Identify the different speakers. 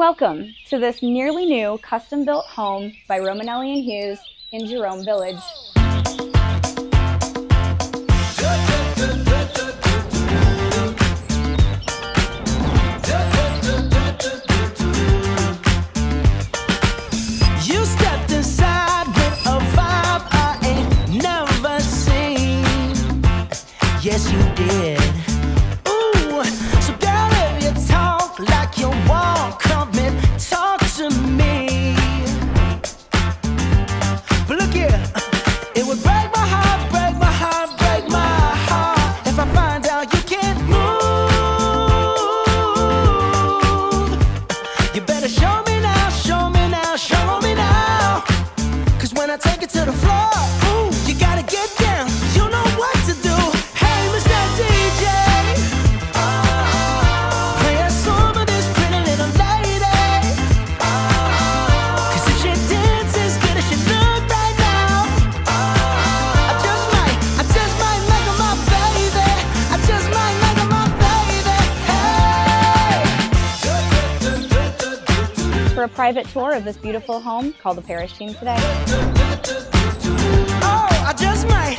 Speaker 1: Welcome to this nearly new custom-built home by Romanelli Hughes in Jerome Village.
Speaker 2: You stepped inside with a vibe I ain't never seen. Yes, you did. Ooh, so girl, if you talk like you walk, come and talk to me. But look here, it would break my heart, break my heart, break my heart if I find out you can't move. You better show me now, show me now, show me now. Cause when I take it to the floor, ooh, you gotta get down. You know what to do. Hey, Mr. DJ, play a song of this pretty little lady. Cause if she dances good as she look right now, I just might make her my baby. I just might make her my baby. Hey.
Speaker 1: For a private tour of this beautiful home, call the Parish team today.
Speaker 2: Oh, I just might.